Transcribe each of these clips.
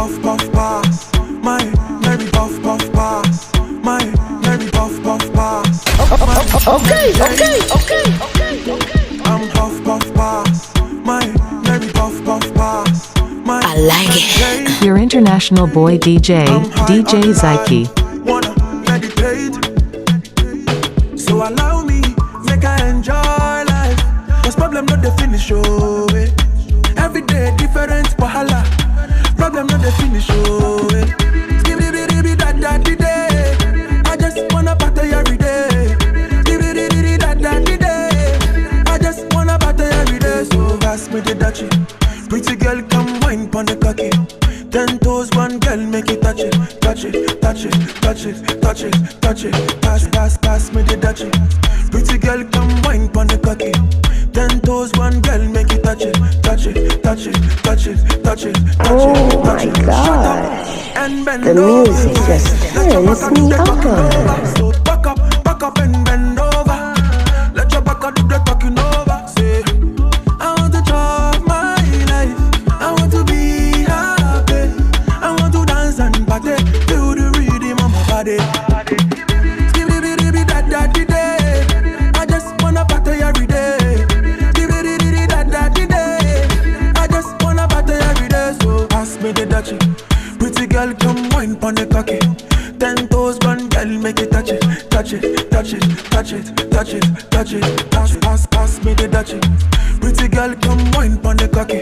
puff puff pass. My Mary puff puff pass. My Mary puff puff pass. Okay. I'm puff puff pass. My Mary puff puff pass. I like it. Your international boy DJ, Djzaiky. Wanna meditate, so allow me, make I enjoy life. Cause problem not the finish, oh eh. Every day different wahala. Problem not the finish, oh eh. Skibidi da da di day. I just wanna party every day. Skibidi da da di day. I just wanna party every day. So pass me the dachi. Pretty girl, come wine pon the cocky. 10 toes, one girl, make it touch it, touch it, touch it, touch it, touch it, touch it. Pass me the dachi. Pretty girl, come wine pon the cocky. 10 toes, one girl, make it touch it, touch it, touch it, touch it, touch it, touch it. Oh my God! And bend The music just turns me on. So back up and bend over. Let your back up do the talking over. Say, I want to chop my life. I want to be happy. I want to dance and party. Feel the rhythm of my body. Skibidi da da di day. I just wanna party every day. Skibidi da da di day. I just wanna party every day. So pass me the dachi. Pretty girl, come wine pon the cocky. 10 toes, one girl, make it touch it, touch it, touch it, touch it, touch it, touch it. Pass me the dachi. Pretty girl, come wine pon the cocky.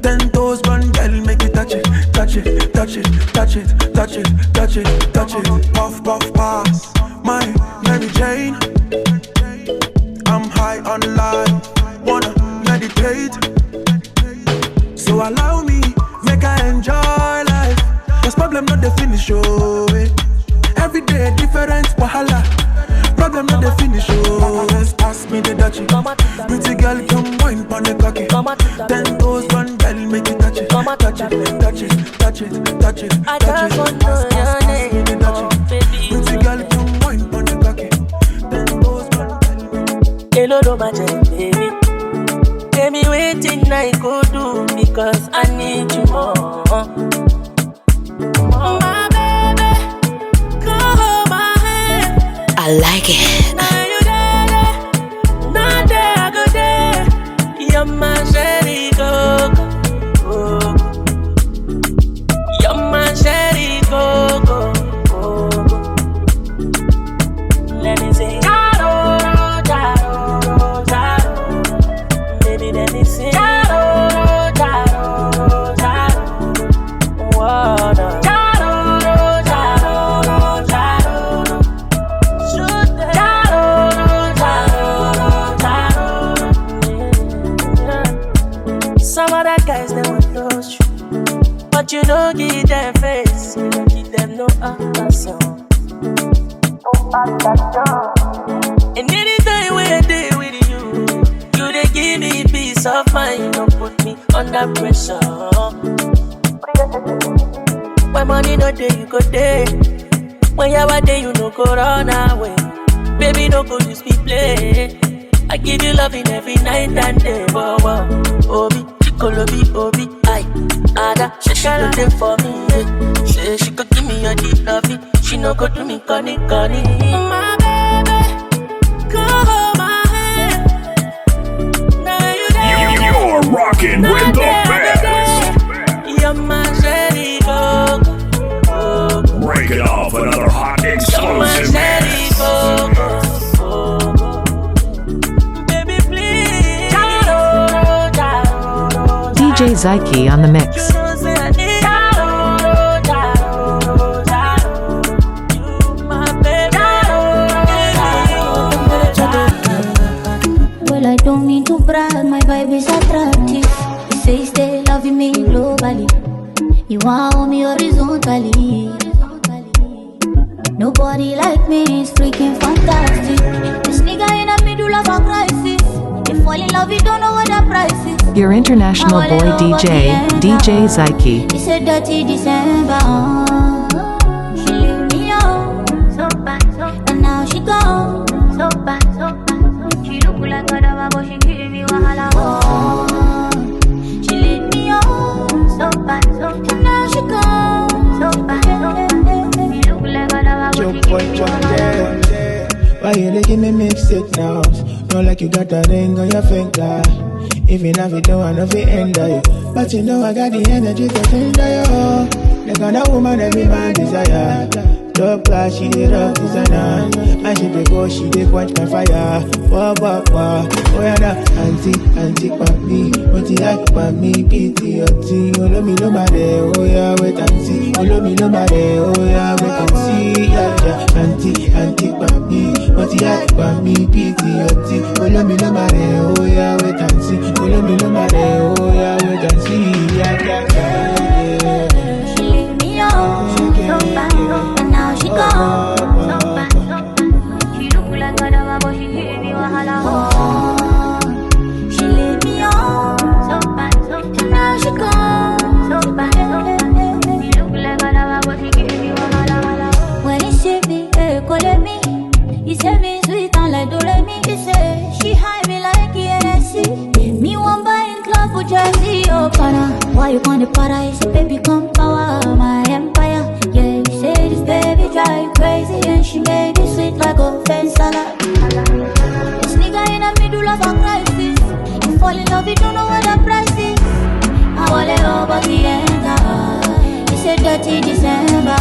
10 toes, one girl, make it touch it, touch it, touch it, touch it, touch it, touch it, touch it. Puff puff pass. My Mary Jane. I'm high on life. Wanna meditate. So allow me, make I enjoy life. Cause problem not the finish, oh eh. Every day different wahala. Problem not the finish, oh eh. Pass me the dachi. Pretty girl, come wine pon the cocky. 10 toes, one girl, make it touch it, touch it, touch it, touch it, touch it. I just want to know your name, oh baby. Pretty girl, come wine pon the cocky. 10 toes, one girl. Hello, no matter, baby. Tell me waiting I go do because I need you more. My baby, come hold my hand. I like it. Now you there, not there, I go there. You're my sherry coco. You're my sherry coco. Let me sing. Jaro, jaro, jaro. Baby, let me sing. Jaro, jaro, jaro. Water. But you don't give them face, you don't give them no other song. And anytime when I day with you, you they give me peace of mind, you don't put me under pressure. When money no day, you go day. When you are there, you no go run away. Baby, no go use me play. I give you loving every night and day. Whoa, whoa, Obi, Chikolobi, Obi, I. Ada, she don't live for me, yeah. Say she could give me a deep loving. She no go do me conny. My baby, come hold my hand. Now you there. You're rocking with the best. You're my sherry coco. Break it off another hot explosive mix. Baby, please. Djzaiky on the mix. Well, I don't mean to brag, my vibe is attractive. You say stay loving me globally. You want me horizontally. Nobody like me is freaking fantastic. This nigga in the middle of a crisis. You fall in love, you don't know what the price is. Your international boy DJ, Djzaiky. It's a dirty December. She leave me on, so bad, and now she gone, so bad. She look like a dava, but she give me wahala. Oh, she leave me on, so bad, and now she gone. point there. Why you making me mix it now? Not like you got that ring on your finger. Even if you don't want to be under you, but you know I got the energy to tender you. The kind of woman every man desire. Top class, she did rock designer. And she dey go, she dey quench my fire. Wah, wah, wah. Oh yeah, nah. Auntie, papi. Oti like papi, pity, oti. Olo mi lo mare, oh yeah, wait and see. Olo mi lo mare, oh yeah, wait and see. Yeah, yeah. Auntie, papi. Oti like papi, pity, oti. Olo mi lo mare, oh yeah, wait and see. Olo mi lo mare, oh yeah, wait and see. Yeah, yeah, yeah. She leave me on, so bad. She gone, so bad, so bad. She look like a dog, but she give me wahala. She leave me on, so bad, so bad. Now she gone, so bad, so bad. She look like a dog, but she give me wahala. When he see me, call me. He say me sweet and like Doremi. He say she hide me like ENSC. Me one buy in club for Jersey, oh para. Why you gonna para? He say baby come power my empire. Yeah, he say this baby drive you crazy and she made it sweet like a fence salad. This nigga in the middle of a crisis. You fall in love, you don't know what the price is. I want it over the end. He said dirty December.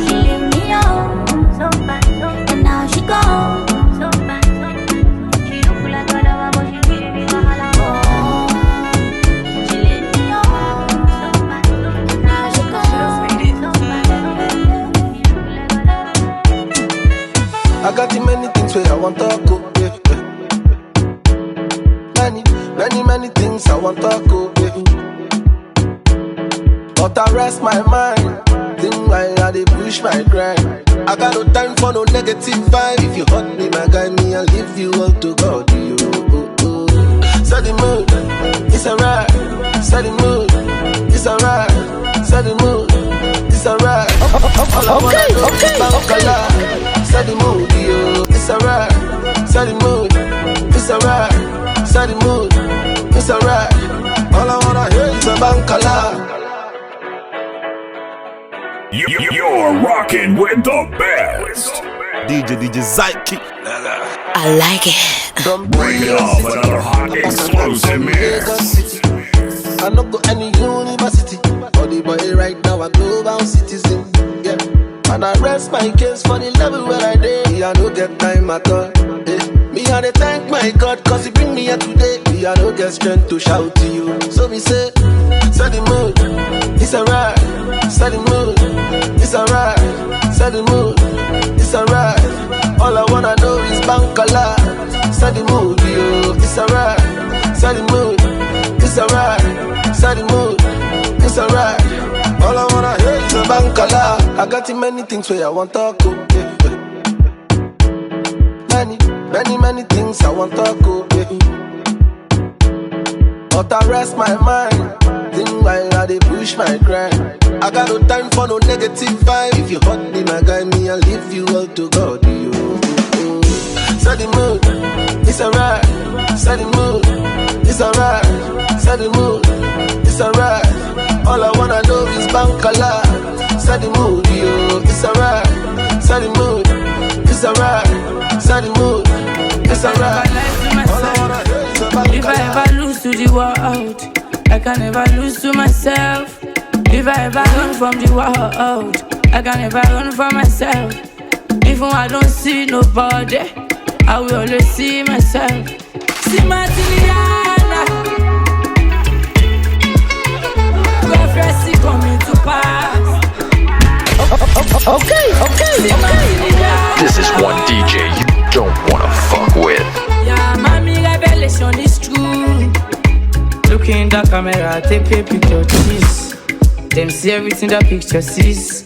She leave me on, so bad, so bad. And now she gone, so bad, so bad. She look like a dog, but she give me wahala. She leave me on, so bad, so bad. Now she gone, so bad, so bad. I got many things where I want to go. Many things I want to go. But I rest my mind. Think while I dey push my grind. I got no time for no negative vibe. If you hurt me, my guy, me, I'll leave you all to God. You, set the mood, it's alright. Set the mood, it's alright. Set the mood, it's alright. All I wanna do is bankala. Set the mood, yo, it's alright. Set the mood, it's alright. Set the mood, it's alright. All I wanna hear is a bankala. You're rocking with the best. DJ Djzaiky. I like it. Break it off another hot explosive mix. I no go any university. For the boy right now a global citizen. Yeah. And I rest my case for the level where I did. I no get time at all. Me and I thank my God cause he bring me here today. Me I no get strength to shout to you. So me say, set the mood, it's alright. Set the mood, it's alright. Set the mood, it's alright. All I wanna know is bankala. Set the mood, yo, it's alright. Set the mood, it's alright. Set the mood, it's alright. All I wanna hear is a bankala. I got many things where I want to go. Many things I want to go. But I rest my mind. Think while I dey push my grind. I got no time for no negative vibe. If you hurt me, my guy, me, I'll leave you all to God. You. Set the mood, it's alright. Set the mood, it's alright. Set the mood, it's alright. All I wanna know is bankala. Set the mood, yo, it's alright. Set the mood, it's alright. Set the mood, it's alright. All I wanna know is bankala. If I ever lose to the world, I can never lose to myself. If I ever run from the world, I can never run from myself. Even I don't see nobody, I will always see myself. See my Tiliana, prophecy coming to pass. Okay. This is one DJ you don't wanna fuck with. Yeah, mommy, revelation is true. Look in the camera, take a picture, cheese. Them see everything the picture sees.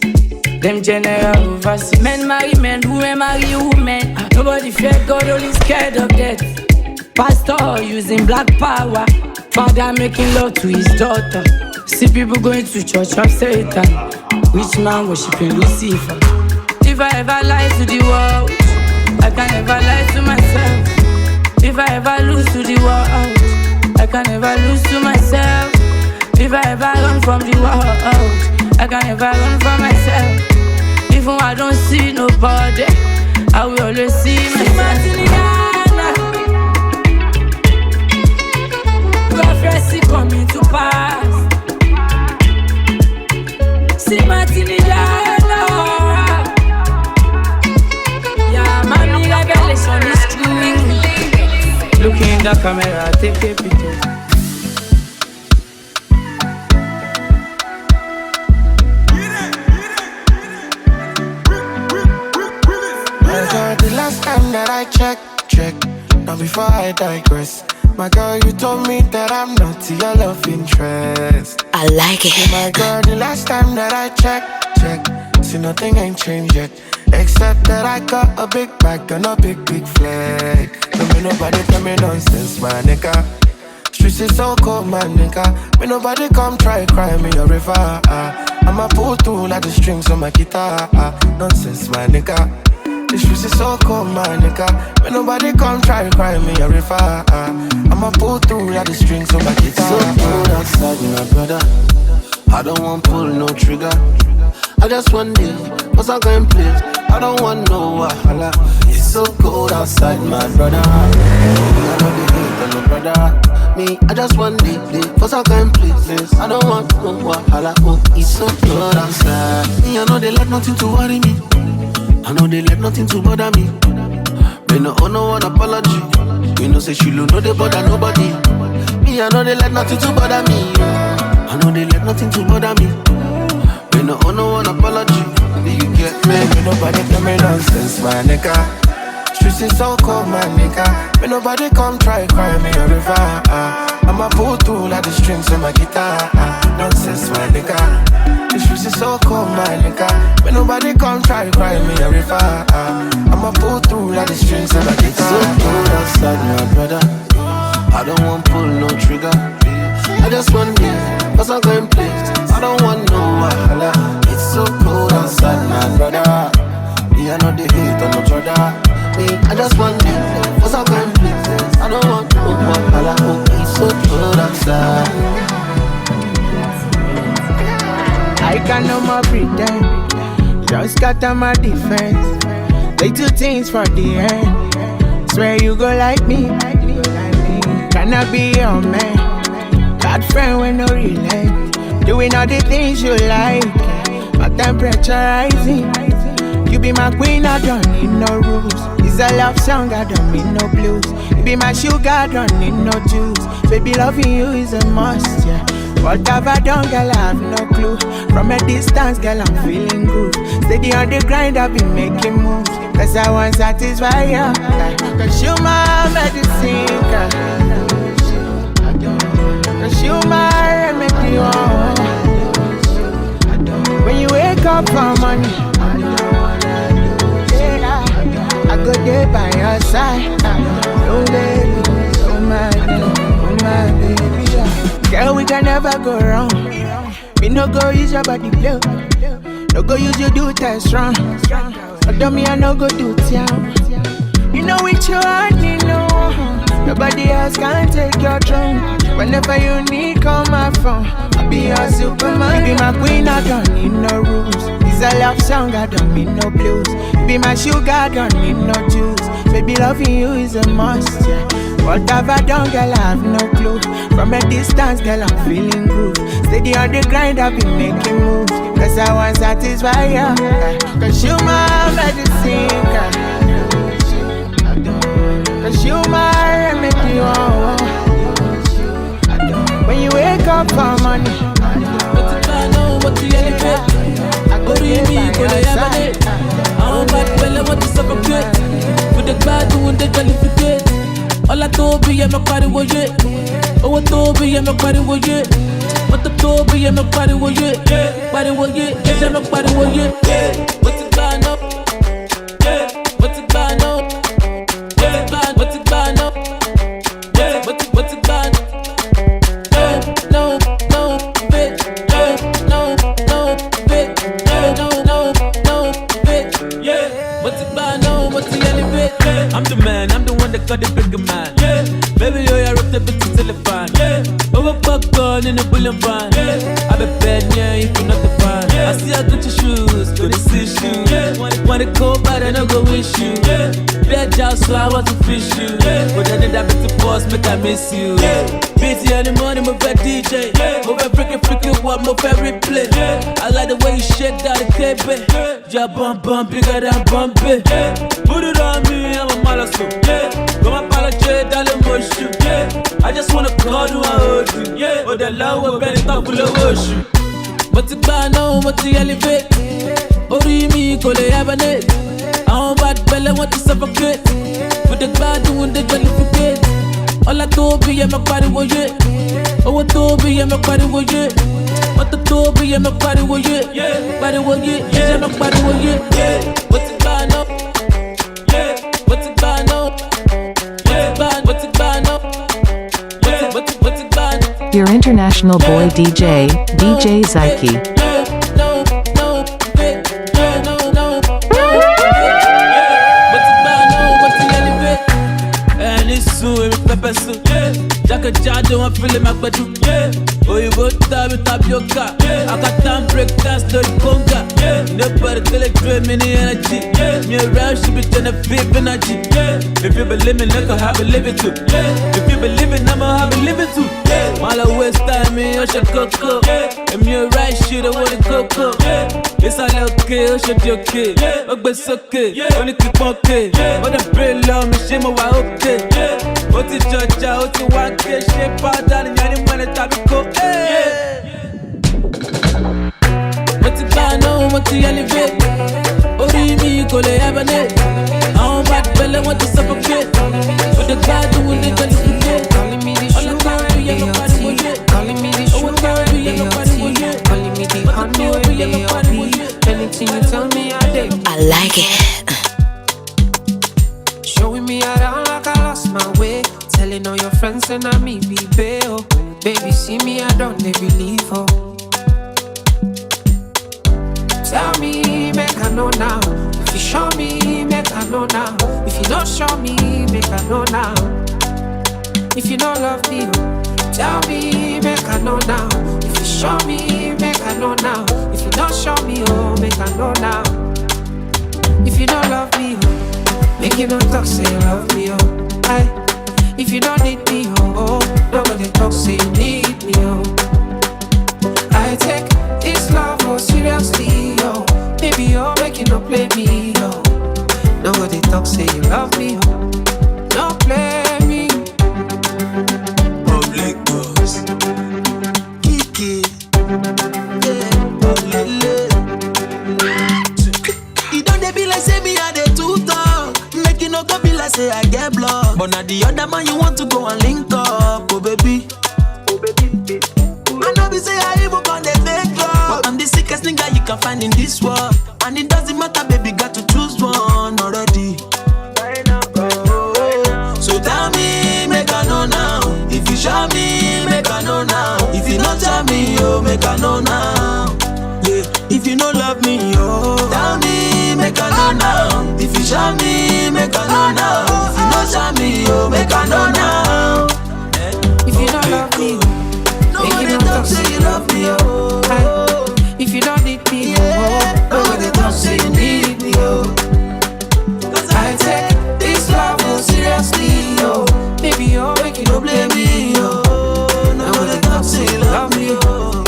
Them general overseas. Men marry men, women marry women. Nobody fear God, only scared of death. Pastor using black power. Father making love to his daughter. See people going to church of Satan. Rich man worshiping Lucifer. If I ever lie to the world, I can never lie to myself. If I ever lose to the world, I can never lose to myself. If I ever run from the world, I can never run from myself. Even I don't see nobody, I will always see myself. Prophecy coming to pass. See Martiniana. Yeah, mommy, revelation is true. Look in the camera, take a picture. The last time that I check, now before I digress. My girl, you told me that I'm not your love interest. I like it. My girl, the last time that I check, see nothing ain't changed yet. Except that I got a big bag and a big flag. Don't me nobody tell me nonsense, my nigga. Streets is so cold, my nigga. Me nobody come try cry me a river. I'ma pull through like the strings on my guitar. Nonsense, my nigga. The streets is so cold, my nigga. When nobody come try to cry me a river. I'ma pull through like the strings on my guitar. So cold outside, my brother. I don't want pull no trigger. I just want this, cause I'm going place. I don't want no wahala. It's so cold outside, my brother. I know the hate on no brother. Me, I just want this, cause I'm going places. I don't want no wahala. Oh, it's so cold outside. Me, I know they let nothing to worry me. I know they let nothing to bother me. They no owe no one apology. You know say she no they bother nobody. Me I know they let nothing to bother me. I know they let nothing to bother me. They no owe no one apology. Do you get me? Me nobody tell me nonsense, my nigga. Streets is so cold, my nigga. Me nobody come try cry me a river. I'ma pull through like the strings on my guitar. Nonsense, my nigga. The streets is so cold, my nigga. When nobody come try to cry me a river. I'ma pull through like the strings of my guitar. It's so cold outside, my brother. I don't want pull no trigger. I just want this, cause I'm going places. I don't want no wahala. It's so cold outside, my brother. Yeah, I know the hate on my brother. Me, I just want this, cause I'm going places. I don't want no wahala. Oh, it's so cold outside. I can no more pretend. Just scatter my defense. They do things for the end. Swear you go like me. Can I be your man? Bad friend with no relent. Doing all the things you like. My temperature rising. You be my queen, I don't need no rules. It's a love song, I don't need no blues. You be my sugar, I don't need no juice. Baby, loving you is a must, yeah. What have I done, girl, I have no clue. From a distance, girl, I'm feeling good. Steady on the grind, I've been making moves. Cause I want satisfy you. Cause you my medicine, girl. Cause you my remedy, oh. When you wake up for money, yeah, I go there by your side. Oh baby, oh my baby, yeah. Girl, we can never go wrong. Me no go use your body blow. No go use your do test wrong. But don't me I no go do town. You know with your honey, no. Nobody else can take your throne. Whenever you need, call my phone. I'll be your superman. You be my queen, I don't need no rules. It's a love song, I don't need no blues. You be my sugar, I don't need no juice. Baby, loving you is a must, yeah. What have I done, girl, I have no clue. From a distance, girl, I'm feeling good. Steady on the grind, I've been making moves. Cause I want satisfy you. Cause you my medicine, girl. Cause you my remedy, oh. When you wake up for money, what you know, what you elevate. I go to me, go to Yamane. I don't bad well, I want to suffocate. With the bad, doing the jollificate. All I told me, I'm a party with it. Oh, I told me, I'm a party with it. What the told me, I'm a party with it. Party with it, I'm a party with it. What you know? What you know? What's it gone up? What's it gone? No, bitch. No, bitch. No, bitch. Yeah. What's it gone up? What's the elevate? I'm the man, I'm the one that got the bigger man. Yeah. Baby, yo, I rip the bitch till the fan. Yeah. Over popcorn in a bullion van. Yeah. I be bad, yeah, if you're not the fan. Yeah. I see I got your shoes, go to see shoes. Yeah. want to fish you. But I need that bit to pause, make I miss you. Busy in the morning, my favorite DJ. My favorite freaking one, my favorite play. I like the way you shake that baby. Yeah, bump bigger than bump it. Put it on me, I'm a malasso. Come on, apologize, darling, motion. I just wanna call you, I hold you. Oh, the love will better talk for the ocean. But the bar now, but the elevate. Ori mi kole abane. I'm bad belly, want to suffocate. With the bad doing the jollificate. All I do be my body was it. Oh, what do be my body was it. What the do be my body was it. Body was it. Yeah, my body was it. What's the bar now? What's the bar now? What's the bar now? What's the bar now? Your international boy DJ, Djzaiky. Pepper soup, Jacka Jado, I'm feeling my bedroom. Oh, you both tapioca. I got time break dance to the conga. Nobody tell it dream in the energy. Me around, she be trying to feel energy. If you believe me, I can have a living too. If you believe it, I'ma have a living too. While I waste time, me, I should cocoa. And me right shit, I want to cocoa. It's all okay, I should be okay. But it's okay, only keep okay. But the brain love me, shame, I okay. What is judge, what you want to shape out that and any money tabico. What's it gonna know, what you elevate? Ori mi kole abane. I'm bad belly, want to suffocate. With the God doing the jollificate. Calling me the sugar, calling me the sugar, calling me the honey, anything you tell me I do. I like it. Showing me around like I lost my way. Telling all your friends and I me be bail. Baby, see me, I don't they believe her. Tell me, make I know now. If you show me, make I know now. If you don't show me, make I know now. If you don't love me, tell me, make I know now. If you show me, make I know now. If you don't show me, oh, make I know now. If you don't love me, oh, make you not talk, say you love me, oh. Aye. If you don't need me, oh, nobody talk, say you need me, oh. I take this love oh seriously, oh. Baby, oh, make you not play me, oh. Nobody talk, say you love me, oh. Don't play me. Public boss, Kiki, yeah, oh lele. You don't they be like say me I dey too talk. Make you no go be like say I get blocked. But now the other man you want to go and link up, oh baby. I know be say I even on the fake love, but I'm the sickest nigga you can find in this world. And it doesn't matter, baby, got to choose one already. So tell me, make I know now. If you show me, make I know now. If you not tell me, oh, make I know now. Yeah, if you don't love me, oh, tell me, make I know now. If you show me, make I know now. If you not show me, oh, make I know now. If you don't love me, make you not talk, say you love me, oh. Aye. If you don't need me, oh, nobody talk, say you need me, oh. I take this love oh seriously, oh. Baby, oh, make you don't blame me, oh. Nobody talk, say you love me, oh.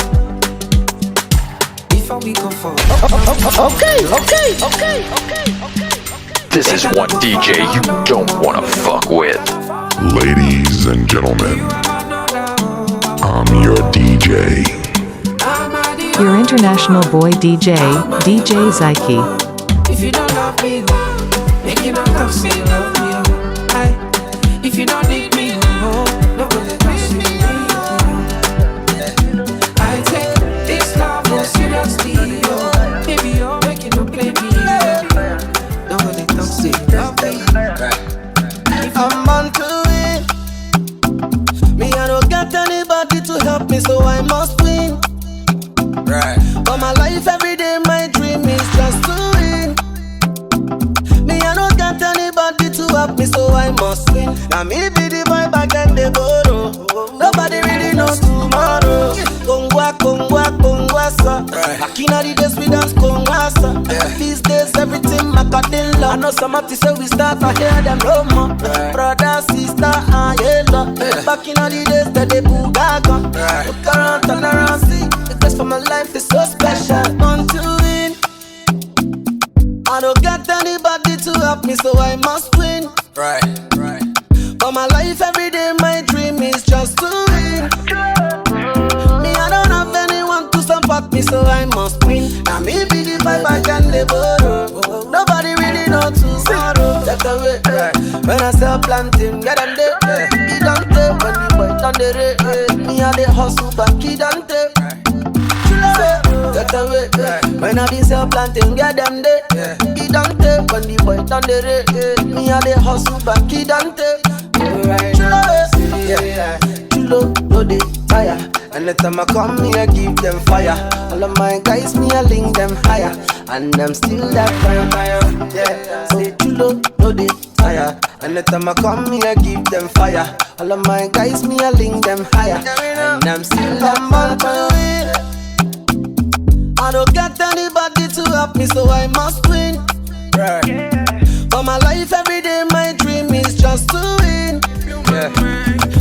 Before we go for okay. This is one DJ you don't wanna fuck with. Ladies and gentlemen, I'm your DJ. Your international boy DJ, Djzaiky. If you don't love me, make you not talk, say you love me, oh. Aye. If you don't need me, oh, nobody talk, say you need me, oh. I take this love oh seriously, oh. Baby, oh, make you not play me, oh. Nobody talk, say you love me. I'm on to it. Me, I don't got anybody to help me, so I must win. Right. But my life every day, my dream is just to win. Me, I don't got anybody to help me, so I must win. Now me be the boy back and the borrow. Nobody really knows tomorrow. Kongwa, sa. in the days we dance Kongasa. These days everything Macadilla. I know some artists say we start to hear them no more. Brother, sister, and yellow. Back in the days that they boogaga. Look around, turn around, see. The best for my life is so special. Want to win. I don't get anybody to help me, so I must win. Right. For my life every day, my dream is just to win. Me, I don't have anyone to support me, so I must win. Now me be the vibe I can live borrow. Nobody really know tomorrow. Take away, when I sell planting, get them there. He don't take when the boy done the rate. Me and the hustle back, he don't take. Get away, when I be sell planting, get them there. He don't take when the boy done the rate. Me and the hustle back, he don't take. Chulo, no they tire. Anytime I come me, I give them fire. All of my guys, me I link them higher, and I'm still that fire. Yeah, say chulo, no they tire. Anytime I come me, I give them fire. All of my guys, me I link them higher, and I'm still that fire. I don't get anybody to help me, so I must win. Right. For my life every day, my dream is just to win.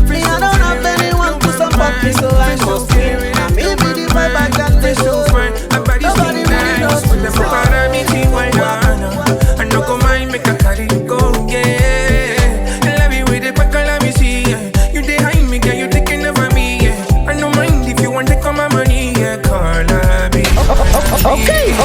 Free, I don't have anyone to support me, so I must win. I may be the vibe I got to show. Nobody really knows me. I no go mind, make a carry you go, yeah. Love you with it, but let me see, yeah. You behind me, girl, you taking over me, yeah. I no mind if you want to come my money, yeah. Call me. Okay.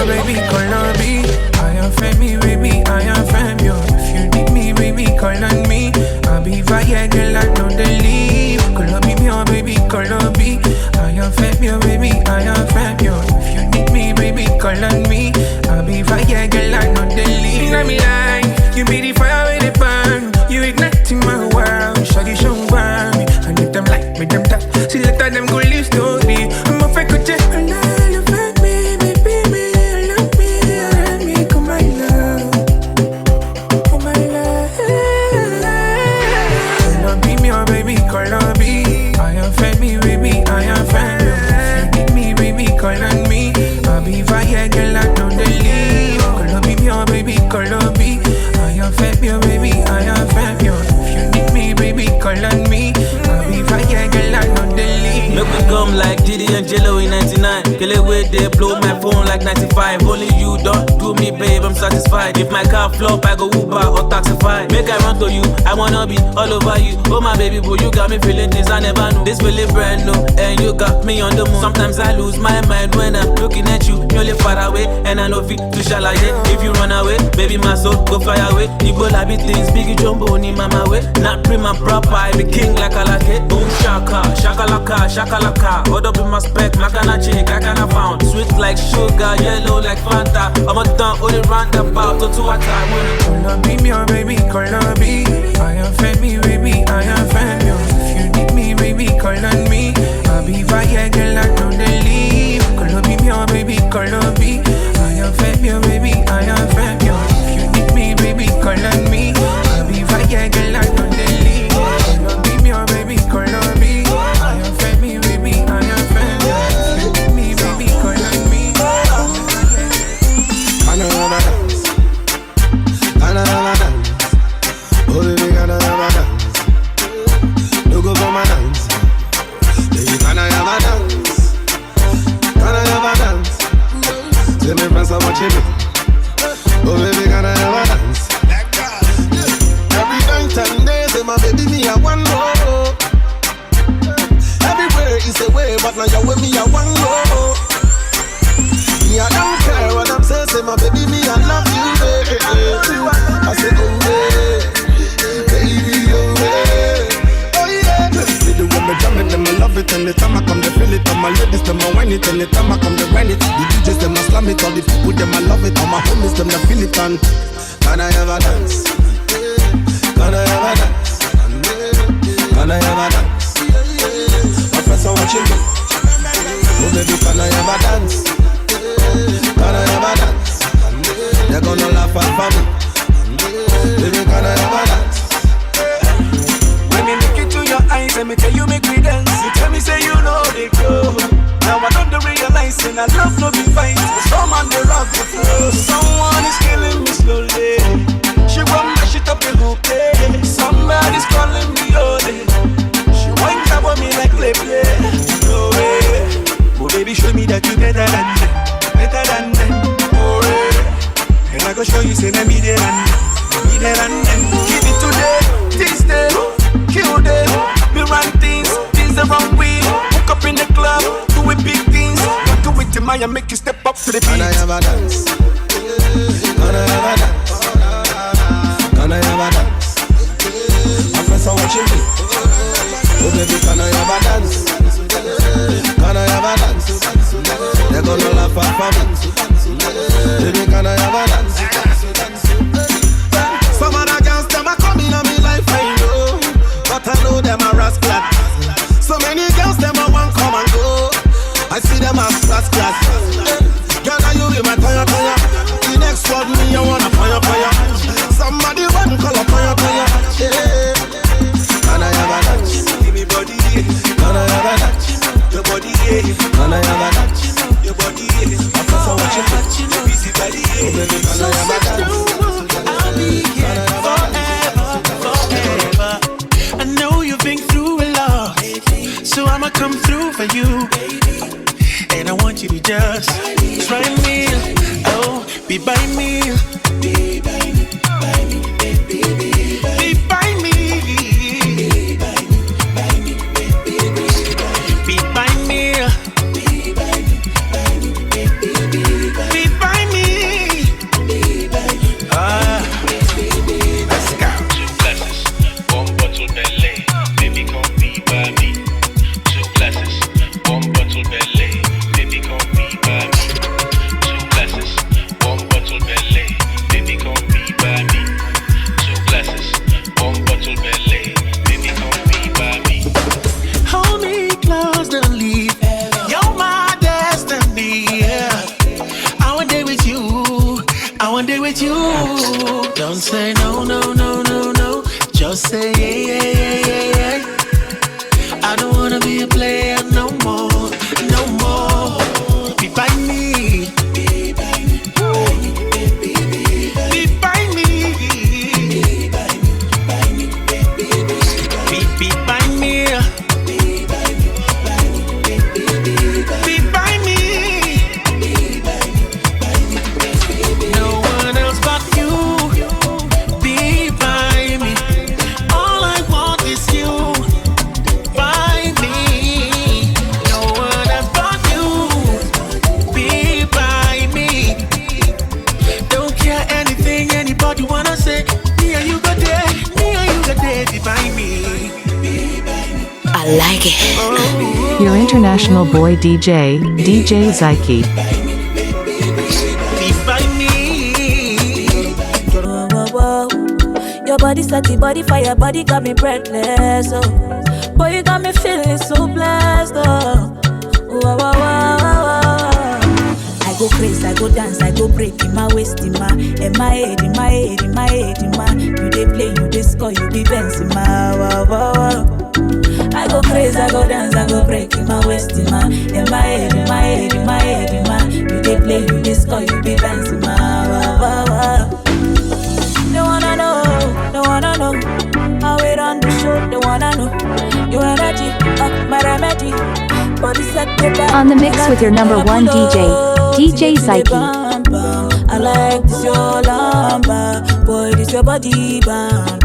Baby, call me. I am family, baby, I am family. If you need me, baby, call on me. I'll be via, girl, I know the leave. Call me, baby, call on me. I am family, baby, I am family. If you need me, baby, call on me. I'll be via, girl, I know the leave. In my life, you be the fire with the burn. You igniting my world, shawty show me. And if them like me, them that. See, let them go live slowly. I'm a fake with you. Call on me, I'll be via, girl, I know the leave. Call on me, oh baby, call on me. I am family, baby, I am family. If you need me, baby, call on me. I'll be via, girl, I know the leave. Make me come like Kidi and Jello in 99. Kill it with they blow my phone like 95. Only you don't do me, babe, I'm satisfied. If my car flop, I go Uber or Taxify. Make I run to you, I wanna be all over you. Oh my baby boo, you got me feeling things I never knew. This feeling brand new, and you got me on the moon. Sometimes I lose my mind when I'm looking at you. You live far away, and I know fit to shalaye. If you run away, baby my soul go fly away. Ebola be things, biggie jumbo ni mama way. Not prim and proper, I be king like a lake. Boom shaka, shakalaka, shakalaka. Hold up in my spec, like an chick, like an found. Sweet like sugar, yellow like Fanta. I'm a done only roundabout to a time. Call on me, oh baby, call on me. I am family, baby, I am family. If you need me, baby, call on me. I'll be via, girl, I know the leave. Call on me, oh baby, call on me. I am family, baby, I am family. If you need me, baby, call on me. I'll be via, girl, I know the leave. Call on me, oh baby, call on me. I am family, baby, I am family. If you need me, baby, call on me. Another dance. Oh baby, another dance. No go for my dance. Baby, can I have a dance? Can I have a dance? Tell me friends are watching me. Oh baby, can I have a dance? Every night and day, say my baby, me I want more. Everywhere is a way, but now you're with me, I want more. Me, I don't care what I'm saying, say my baby, me, I love you, baby. I say, oh yeah, baby, oh yeah, oh yeah. See the way me jam it, them I love it. Anytime I come, they feel it. All my ladies, them I whine it. Anytime I come, they whine it. The DJs, them I slam it. All the people, them I love it. All my homies, them they feel it. And can I have a dance? Can I have a dance? Can I have a dance? My friends are watching me. Oh baby, can I have a dance? Can I have a dance? They're gonna laugh at me. Baby, can I have a dance? When me look into your eyes, let me tell you make me dance. You tell me say you know they go. Now I don't realize and I love no be fight. Someone they rock the flow. Someone is killing me slowly. She want my shit up in hookah. Somebody's calling me holy. She wants to me like play. No way. Oh baby, show me that you better than them. Better than them. Oh yeah. And I go show you say that me there and them. Give it today, this day, kill them. We run things the wrong way. Hook up in the club, doing big things. Don't do it to my and make you step up to the beat. Can I have a dance? Can I have a dance? Can I have a dance? My friends are watching me. Oh baby, can I have a dance? Can I have a dance? They're gonna laugh at me. Baby, can I have a dance? Some other girls, them are coming on me life, I know. But I know them are rascals. So many girls, them a want come and go. I see them as class. Girl, are you in my fire? The next one, me, I wanna fire. Somebody want call a fire. Yeah. Can I have a dance? Give me body, yeah. Can I have a dance? Your body, yeah. Can I have a dance? Your body, yeah. I feel so watching you, busy body, yeah. Baby, can I have a dance? I'll be here forever. I know you've been through a lot, so I'ma come through for you. And I want you to just try me, oh, be by me. Be by me, baby. Be by me. Be by me, baby. Be by me. Be by me. Let's go. 2 glasses, 1 bottle belly. Baby, come be by me. 2 glasses, 1 bottle belly. Baby, come be by me. 2 glasses, 1 bottle belly. Baby, come be by me. 2 glasses, 1 bottle belly. Baby, come be by me. Hold me close, don't leave. You're my destiny. Yeah. I want day with you. I want day with you. Don't say no. Just say yeah. I don't wanna be a player no more. Be by me. Be by me. Be by me. Be by me. Be by me. No one else but you. Be by me. All I want is you. By me. No one else but you. Be by me. Don't care anything anybody wanna say. Me and you got there. Be by me. I like it. Your international boy DJ, Djzaiky. Be by me. Whoa. Your body set the body fire, body got me breathless. Oh. Boy, you got me feeling so blessed. Oh. Whoa. I go crazy, I go dance, I go break in my waist, in my head. You dey play, you dey score, you be bouncing, wow. I go crazy, I go dance, I go break in my waist, in my head. You dey play, you dey score, you be bouncing, wow. They wanna know how we run the show. They wanna know your energy, my remedy. Body set On the mix with your number 1 DJ, Djzaiky. I like this your lamba, boy, this your body bam.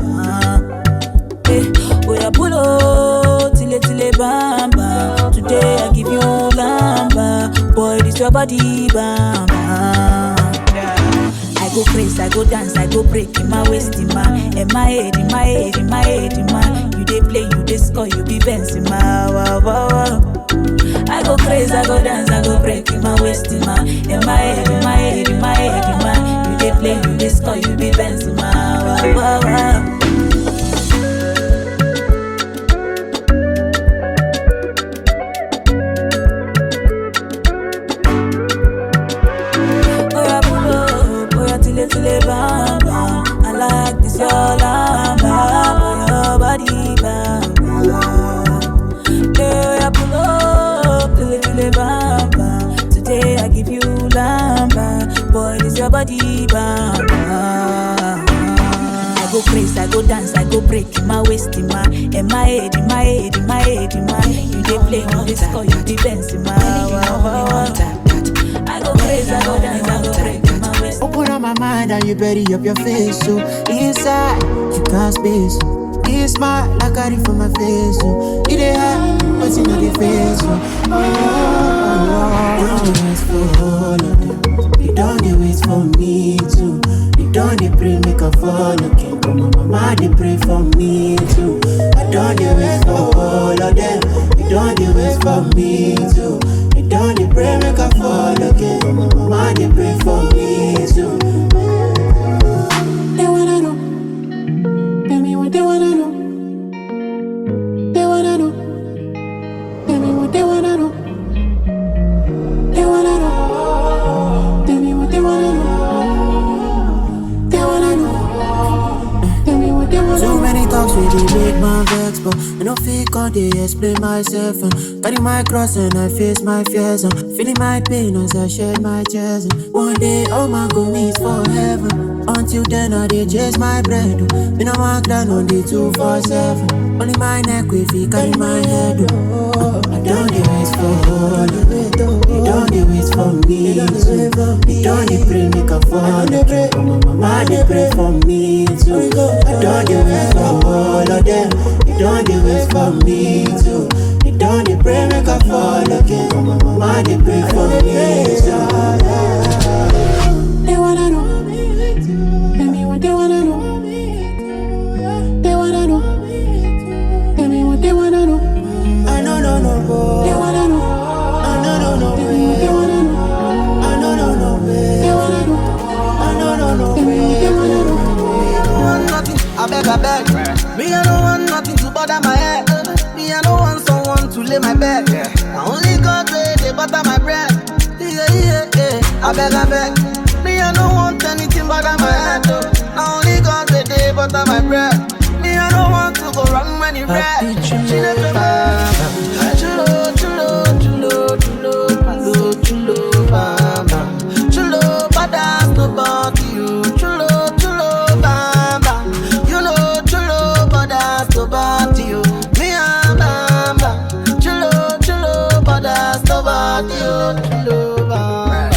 Hey, boy, I pull up till it bam. Today I give you lamba, boy, this your body bam. I go crazy, I go dance, I go break in my waist, in my head. You dey play, you dey score, you be bouncing, wow. I go crazy, I go dance, I go break in my waist, in my head. You dey play, you dey score, you be bouncing, wow. I like this your lamba, your body bamba. Yeah, pull up, till bamba. Today I give you your body, bam, bam. I go crazy, I go dance, I go break in my waist, in my head, in my head, in my head, in my head. You dey play, you dey score, you dey dance in my I go crazy, I go dance, I go break in my waist. Open up my mind and you bury up your face, so inside you can't space. You smile like I did for my face, so it ain't hard, but you know the face, so don't wait for all of them. You don't wait for me too. You don't pray make a fall again. But my mama they pray for me too. I don't wait for all of them. You don't wait for me too. You don't pray make a fall again. But my mama they pray for me too. They wanna know. Tell me what they wanna know. They wanna know. Tell me what they wanna know. They wanna know. Tell me what they wanna know. They wanna know. Tell me what they wanna know. So many talks really make my vex, but I no fake all day explain myself and carry my cross and I face my fears and feeling my pain as I shed my tears. And one day all my go meet for heaven. Until then I dey chase my bread. Me no walk down on the 247. Only my neck with it carry my head. I don't wait for all of it. You don't wait for me too. You don't pray make a fall. But my mama they pray for me too. I don't wait for all of them. You don't wait for me too. You don't pray make a fall again. But my mama they pray for me too. They wanna know. Tell me what they wanna know. They wanna know. Tell me what they wanna know. I know, no, no, they wanna know. I know, no, no, tell me what they wanna know. I know, no, no, they wanna know. I know, no, no, tell me what they wanna know. I don't want nothing, I beg. Me, I don't want nothing to bother my head. Me, I don't want someone to lay my bed. I only got they butter my bread. Yeah. I beg. Me, I don't want anything but my head. I only got they butter my bread. Me, I don't want to go wrong when you red. She never chulo, bamba. Chulo, badass, nobody you. Chulo, bamba. You know, chulo, badass, nobody you. Me, I'm bamba. Chulo, badass, nobody you. Chulo, bamba.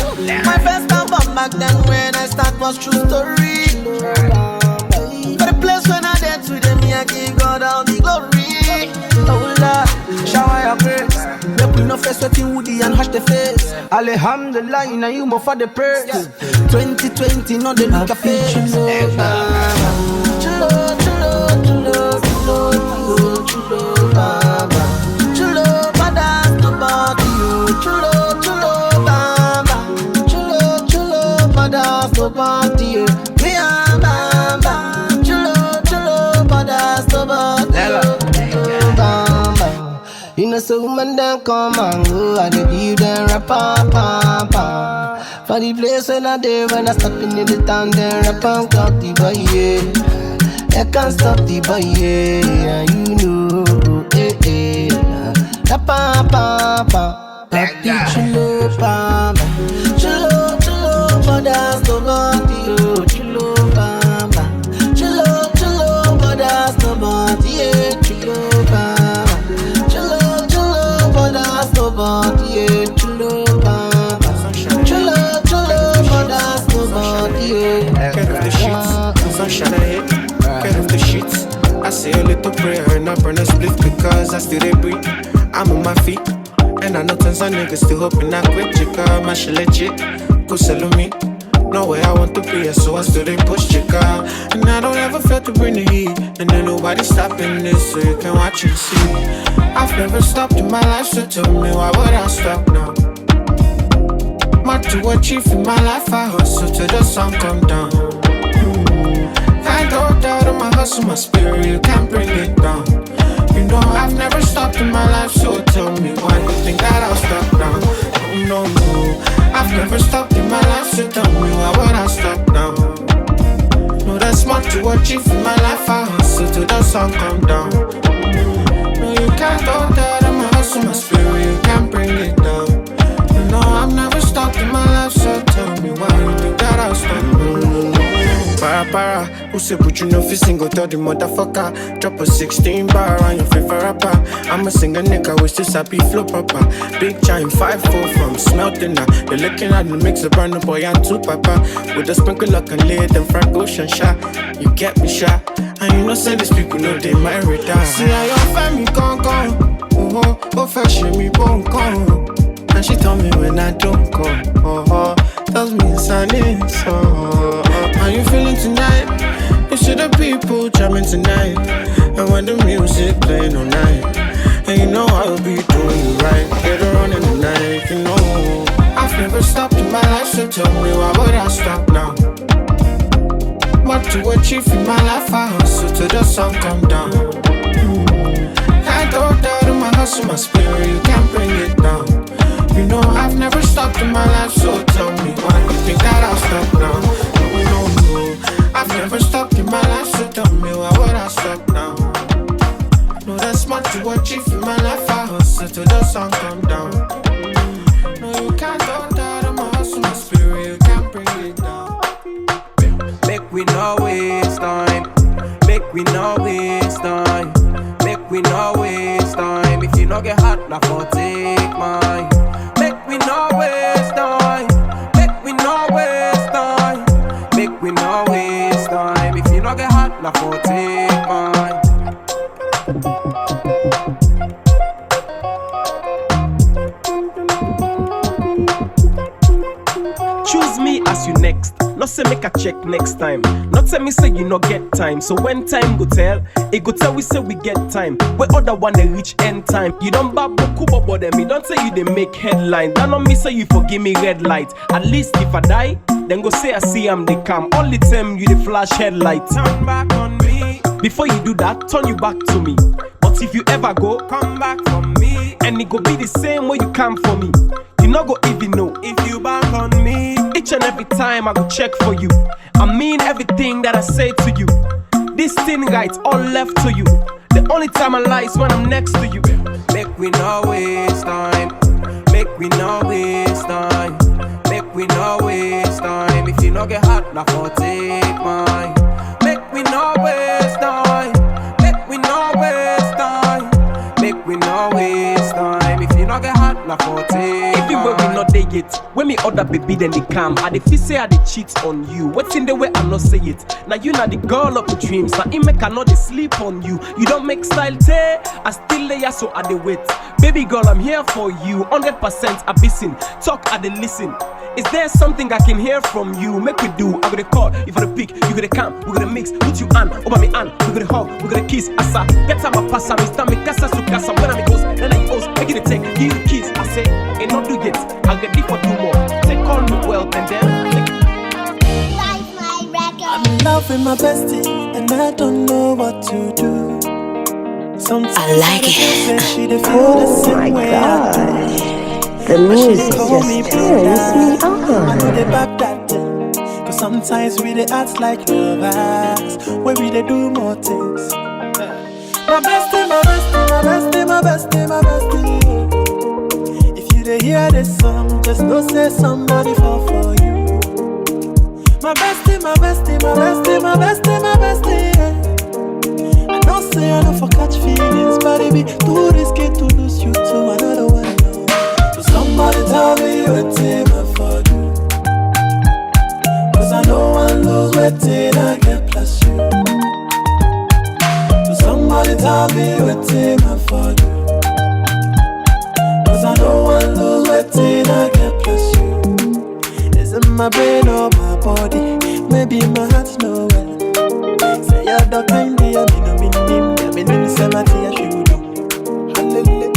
My first album back then when I start was true story. For the place when I did today, me I give God all the glory. Oh Lord, shower your grace. Make we no face sweating woody and hash the face. Alhamdulillah, now you more for the praise. 2020, no they look a face. Chulo, baba. Chulo, badass, nobody you. Chulo, baba. Chulo, badass, nobody you. Me and bamba. Chulo, badass, nobody you. Bamba. You know, so woman then come and go. I dey give them rap, pa. For the place when I dey, when I step in the town, then rap and talk the boy, yeah. I can't stop the boy, yeah. You know, rap, pa. Papi chulo, bamba. Chulo, but that's nobody, oh. Chulo, bamba. Chulo, but that's nobody, yeah. Chulo, bamba. Chulo, but that's nobody, yeah. Chulo, bamba. Chulo, but that's nobody, yeah. Get off the sheets, sunshine ahead. Get off the sheets. I say a little prayer and I burn a split because I still dey breathe. I'm on my feet. And I know tons of niggas still hoping I quit. Chica, my shit legit. Go sell me. No way I want to be, so I still they push chica. And I don't ever feel to bring the heat. And then nobody stopping this, so you can watch and see. I've never stopped in my life, so tell me why would I stop now? Much to achieve in my life, I hustle till the sun come down. I don't doubt in my hustle, my spirit, you can't bring it down. You know I've never stopped in my life, so tell me why you think that I'll stop now? No, I've never stopped in my life, so tell me why would I stop now? No, that's much to achieve in my life, I hustle till the sun come down. No, you can't doubt that in my hustle, my spirit, you can't bring it down. You know I've never stopped in my life, so tell me why you think that I'll stop para. Who say but you know fi single, tell the motherfucker. Drop a 16 bar on your favorite rapper. I'm a singer nigga, we still sappy flow proper. Big giant 5'4" from smelting now. You're looking at the mix of brand new boy and two papa. With a sprinkle of can lay them Frank Ocean shot. You get me shot. And you know say these people know they might retire. See how your family gone. Oh, fashion me won't come. And she told me when I don't come. Tells me it's an insult. How you feeling tonight? You see the people jamming tonight. And when the music playing all night. And you know I'll be doing you right. Get around in the night, you know. I've never stopped in my life, so tell me why would I stop now? What to achieve in my life, I hustle till the sun come down. Can't go down in my hustle, my spirit, you can't bring it down. You know I've never stopped in my life, so tell me why you think that I'll stop now? No, I've never stopped in my life, so tell me why would I stop now? No, that's much to achieve in my life, I hustle till the sun come down. No, you can't go down in my hustle, my spirit, you can't bring it down. Make we no waste time. Make we no waste time. Make we no waste time. If you no get hot, now for take mine. Make we no waste time. Make we no waste time. Make we no waste time. If you no get hot, now for take mine. Choose me as you next. Not say make a check next time. Not tell me say you no get time. So when time go tell, it go tell we say we get time. Where other one they reach end time. You don't babu kubo them. Me don't say you they make headline. That not me say you forgive me red light. At least if I die, then go say I see I'm the cam. All the time you the flash headlight. Turn back on me. Before you do that, turn you back to me. But if you ever go, come back from me. And it go be the same way you come for me. You not go even know if you back on me. Each and every time I go check for you. I mean everything that I say to you. This thing right, all left to you. The only time I lie is when I'm next to you. Make we no waste time. Make we no waste time. Make we no waste time. If you no get hot, now for take mine. Make we no waste time. Make we no waste time. Make we no waste time. If you no get hot, now for take. Even when we not there yet, when me other baby then they come. I dey feel say I dey cheat on you. What's in the way I not say it? Now you not the girl of the dreams. Now it make I not dey sleep on you. You don't make style tear. I still lay ya so I dey wait. Baby girl, I'm here for you. 100% I listen. Talk I dey listen. Is there something I can hear from you? Make we do. I gotta call, you for the pick, you gotta come, we gotta mix, put you on, over me on, we gotta hug, we gotta kiss, asa. Get time I pass, I'm me casa su casa, when I'm goes, then I goes, I get a take, give you kiss, I say, ain't not do yet, I'll get deep for 2 more. Take call me well, and then I'm in love with my bestie, and I don't know what to do. Sometimes I like it. Oh my gosh. The music just turns me on. I know they back that thing. Cause sometimes we they act like lovers, where we they do more things. My bestie, my bestie, my bestie, my bestie, my bestie. If you they hear this song, just know say somebody fall for you. My bestie, my bestie, my bestie, my bestie, my bestie. I know say I don't for catch feelings, but it be too risky to lose you to another one. Somebody tell me what I for you. Cause I know I lose waiting, I get plus you. So somebody tell me what I for you. Cause I know I lose waiting, I get plus you. Is it my brain or my body? Maybe my heart's no well. Say you're the kind of me, I mean, say my tea, I should do. Hallelujah.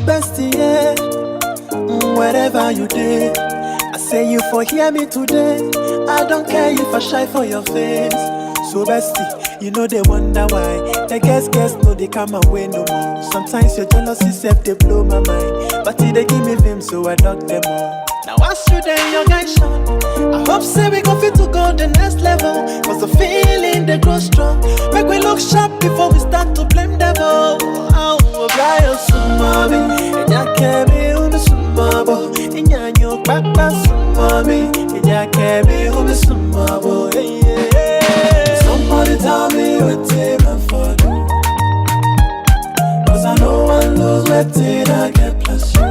Bestie, yeah. Wherever you did, I say you for hear me today. I don't care if I shy for your face. So bestie, you know they wonder why. The guess no they come away no more. Sometimes your jealousy self they blow my mind, but they give me vim so I dug them all. Now I shoot in your guy shot. I hope say we go fit to go the next level. Cause the feeling they grow strong. Make we look sharp before we start to blame devil. Oh, sumami. Enya kemi umi sumabo. Enya nyo papa sumami. Enya kemi umi sumabo. Somebody tell me what they meant for you. 'Cause I know I lose waiting, I get plus you.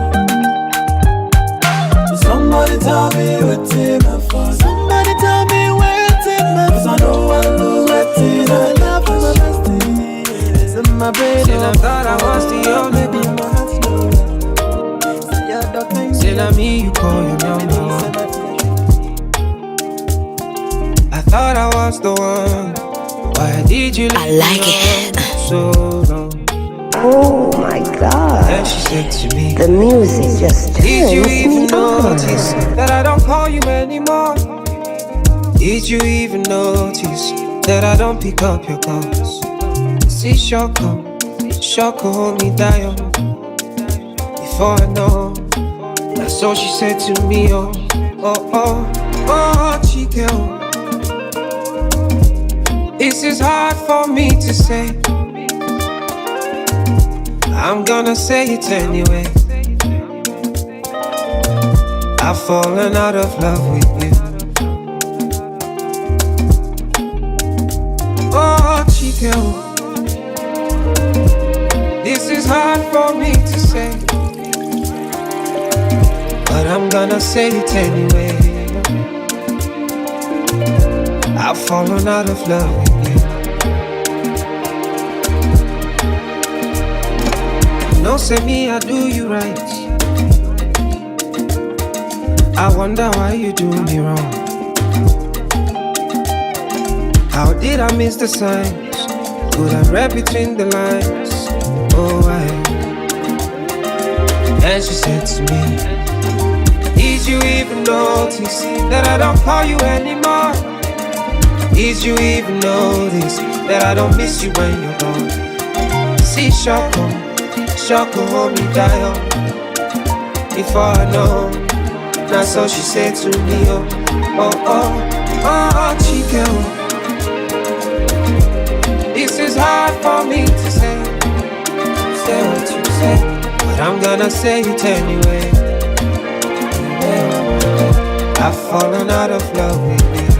Somebody tell me what they meant for. Somebody tell me what they meant for. 'Cause I know I lose waiting, I get plus you. It's in my brain. Still I thought I was the only one. Still I me you call your number. I thought I was the one. Why did you leave me so long? Oh my God. And she said to me, the music just did you turns even me notice on. that I don't call you anymore? Did you even notice that I don't pick up your calls? See, Shoko hold me down. Before I know, that's all she said to me. Oh, Chike. This is hard for me to say. I'm gonna say it anyway. I've fallen out of love with you. Oh, Chike. This is hard for me to say, but I'm gonna say it anyway. I've fallen out of love with you. No, say me, I do you right. I wonder why you do me wrong. How did I miss the signs? Could I read between the lines? Oh, why? And she said to me, did you even notice that I don't call you anymore? Did you even notice that I don't miss you when you're gone? See, Shoko hold me down. Before I know, that's all she said to me. Oh, Chike. This is hard for me to say. Say what you say, but I'm gonna say it anyway. I've fallen out of love with you.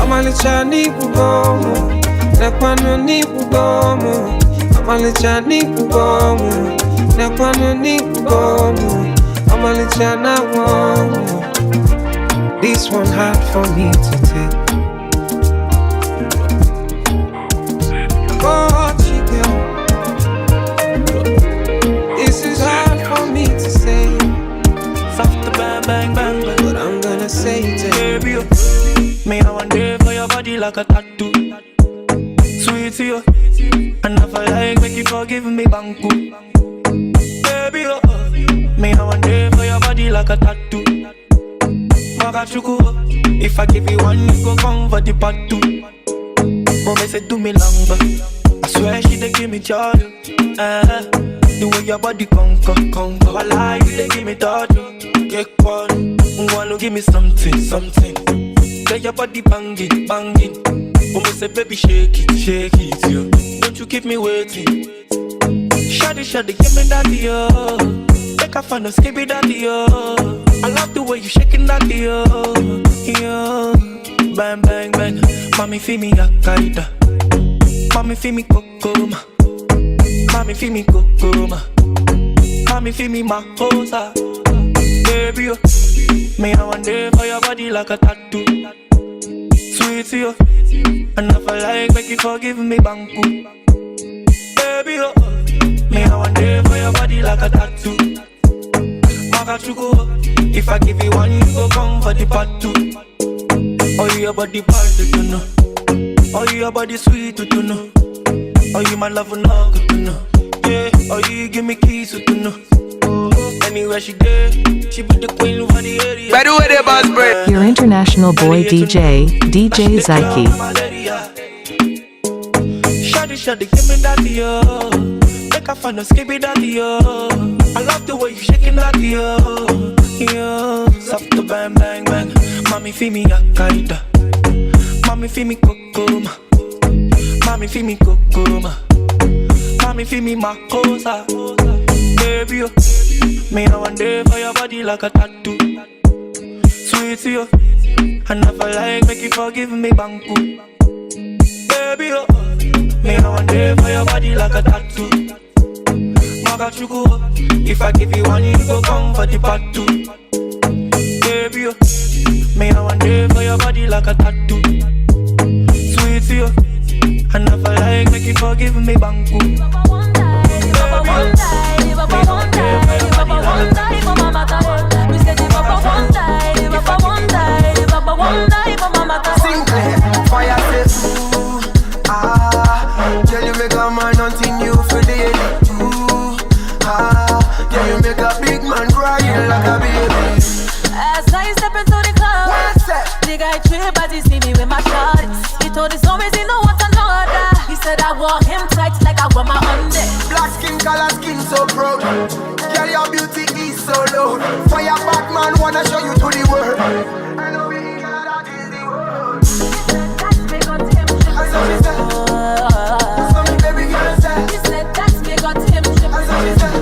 Amalichani ugomo, nekwano ni ugomo. Amalichani ugomo, nekwano ni ugomo. Amalichana womo. This one hard for me to take. Oh, Chike. This is hard for me to say. Soft bang bang bang bang, but I'm gonna say it anyway. Me, I want day for your body like a tattoo. Sweet to you, and if I like, make you forgive me, banku. Baby, me, I want day for your body like a tattoo. If I give you one, you go come for the part two. Mama said do me longer. I swear she dey give me joy. The way your body conquer. I lie, you dey give me thought. Get one, wanna give me something. Get your body banging. Mama said baby shake it, yo. Don't you keep me waiting. Shawty, give me that, yo. Make a fan of skip it that, yo. I love the way you shaking that, yo. Bang, bang, bang. Mommy feel me akaida. Mommy feel me kokoma. Mommy feel me kokoma. Mommy feel me makosa. Baby, yo. Me, I want day for your body like a tattoo. Sweet to you. And if I like, make you forgive me, banku. Baby, yo. Me, I want day for your body like a tattoo. If I give you one, you go come for the part two. Oh, you your body part to know. Oh, you your body sweet to know. Oh, you my love no good to know. Yeah. Oh, you give me keys to know. Anywhere she go, she be the queen of the area. By the way, they boss break. Your international boy DJ Djzaiky. Shawty, give me that, yo. Make a fan of skippy that, yo. I love the way you shaking that, yo. Soft to bang, bang, bang. Mommy feel me akaida. Mommy feel me kokoma. Mommy feel me kokoma. Mommy feel me makosa. Baby, yo. Me I one day for your body like a tattoo. Sweet to you. I never like make you forgive me banku. Baby, yo. Me I one day for your body like a tattoo. Magachuku. If I give you one, you go come for the part two. Baby, yo. Me I one day for your body like a tattoo. Sweet to you. I never like make you forgive me banku. Singah, fire says, ooh, ah. Girl, you make a man hunting you for daily. Ooh, ah. Girl, you make a big man crying like a baby. As I step into the club, the guy trip as he see me with my shorties. He told his homies he know what another. He said I want him tight like I want my undies. Black skin, color skin so proud. Girl, your beauty is so low. Fire Batman wanna show you to the world. I know we ain't got that in the world. I saw she said, so me baby girl said. He said that's me got him. I saw she said,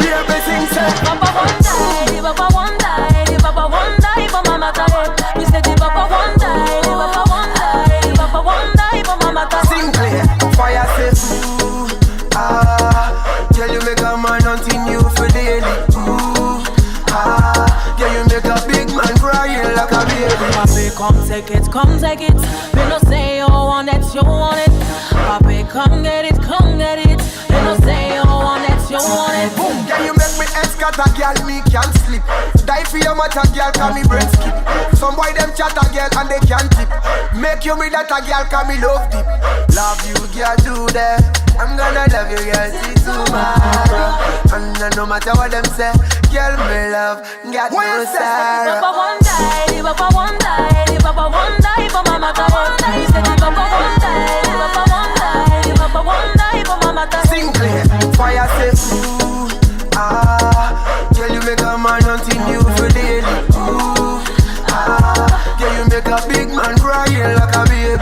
the everything said. Papa one die, Papa one die, Papa one die for mama die. We said the Papa one die, Papa one die, Papa one die for mama die. Singah, fire says, ooh, ah. Girl, you make a man hunting you for daily. Ooh, ah. Girl, you make a big man crying like a baby. Papi, come take it, come take it. We no say you want it, you want it. Papi, come get it, come get it. We no say you want it, you want it. Boom, girl, you make me escort a girl, me can't sleep. Die for your matter, girl, can me brain skip. Some boy them chat a girl and they can't tip. Make you me that a girl, can me love deep. Love you, girl, do that. I'm gonna love you, girl, see tomorrow. And no matter what them say, girl, me love, got no sorrow. Papa one die, Papa one die, Papa one die for mama die. He said the Papa one die, Papa one die, Papa one die for mama die. Singah, fire says, ooh, ah. Girl, you make a man hunting you for daily. Ooh, ah. Girl, you make a big man crying like a baby.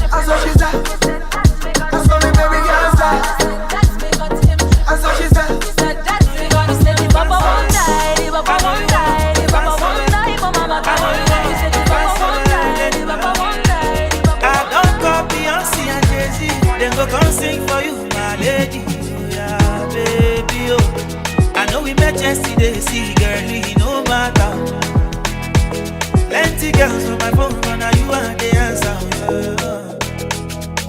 I saw she said. I saw me baby girl say. I saw she said. He said the Papa one die, Papa one die, Papa one die for mama die. He said the Papa one die, Papa one die. I don't call Beyonce and Jay-Z. Then go come sing for you, my lady. Oh yeah, baby, oh. I know we met yesterday, see girlie, no matter. Plenty girls on my phone, but now you are the answer. Yeah.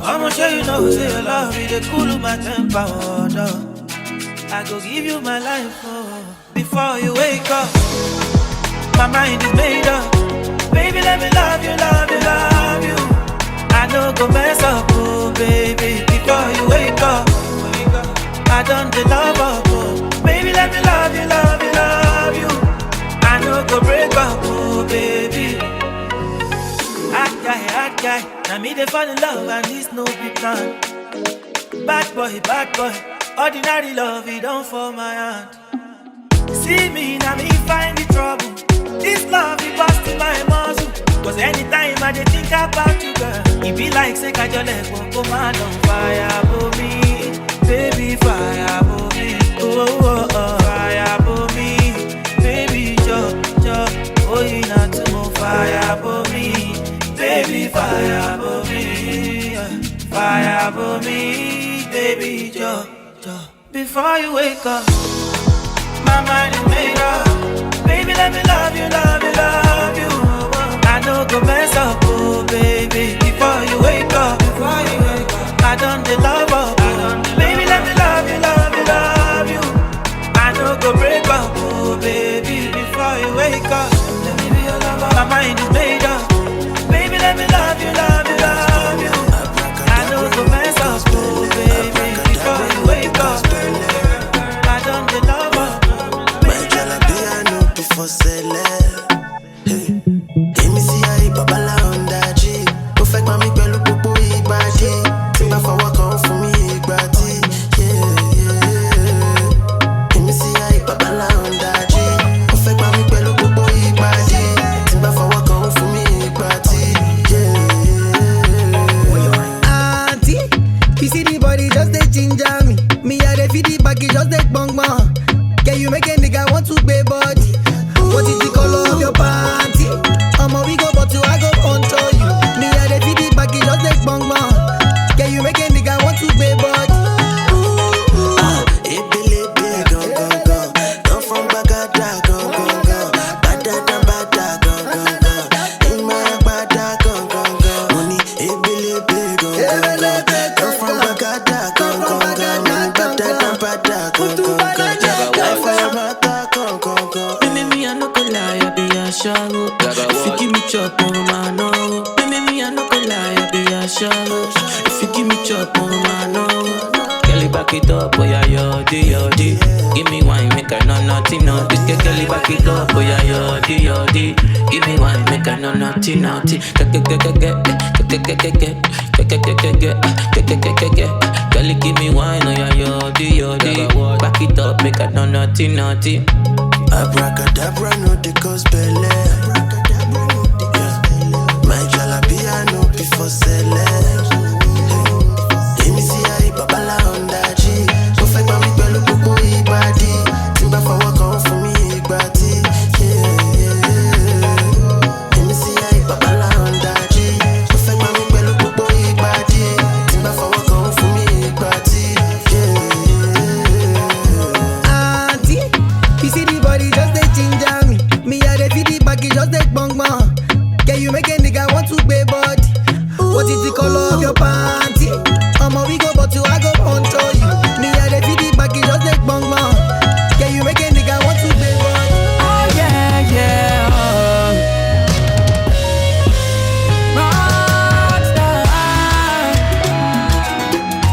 I'ma show you know, say your love me, they cool my temper, oh, no. I go give you my life, oh, before you wake up. My mind is made up. Baby, let me love you, love you, love you. I don't go mess up, oh, baby, before you wake up. I done the love up, oh. Baby, let me love you, love you, love you. I don't go break up, oh, baby. Hot guy, now me they fall in love and this no big plan. Bad boy, ordinary love, it don't fall my hand. See me, now me find the trouble. This love, it busting my muscle. Cause anytime I dey think about you, girl, it be like say I just let go, man on fire for me. Baby, fire for me. Oh, fire for me. Baby, oh, you not to more fire for me. Baby, fire for me. Fire for me. Baby, before you wake up, my mind is made up. Baby, let me love you, love you, love you. I know go mess up, oh baby. Before you wake up, I done the love up. Baby, let me love you, love you, love you. I know go break up, oh baby. Before you wake up, let me be your lover. My mind is made up. Baby, let me love you, love you, love you. I know go mess up, oh baby. Before you wake up, I done the love up. My girl, I know before selling. Hey. chop, oh man, no. Me, I no go lie, I be a show. If you give me chop, oh man, no. Girl, back it up, oh yeah, yodi. Give me wine, make I know nothing, no. This girl, back it up, oh yeah, yodi. Give me wine, make I know nothing, naughty. Girl, give me wine, oh yeah, yodi. Back it up, make I know nothing, naughty. Abracadabra, no the cause belly. My jalapia, no before selling. Let me see how you babala on that G. So fake me pelu kuku ibadi. Timba for work on for me ibadi. Let me see how you babala on that G. So fake me pelu kuku ibadi. Timba for work on for me ibadi. Auntie, you see the body just they ginger me. Me a the feed the baggy just they bang man. Can you make a nigga want to pay body? What is the color of your panty? We go but you I go control you. Me a the feed the baggy just they bang man. Can you make a nigga want to pay body? Oh yeah. Rockstar,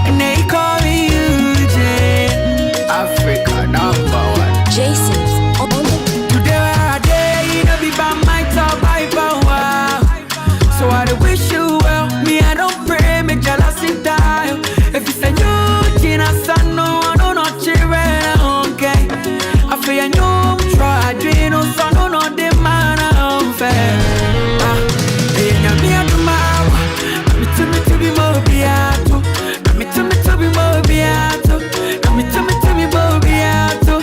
and they call me Eugene. Africa #1. Jason's on the Today where I day, you know be by my top by power. So I wish you well. Me I don't pray, make jealousy die. If you say Eugene, I said no, I don't know children, okay. I feel you know try dream no son, no the man I'm fair. Me I do my me to be more beato. Me to be more beato. Me to be more beato.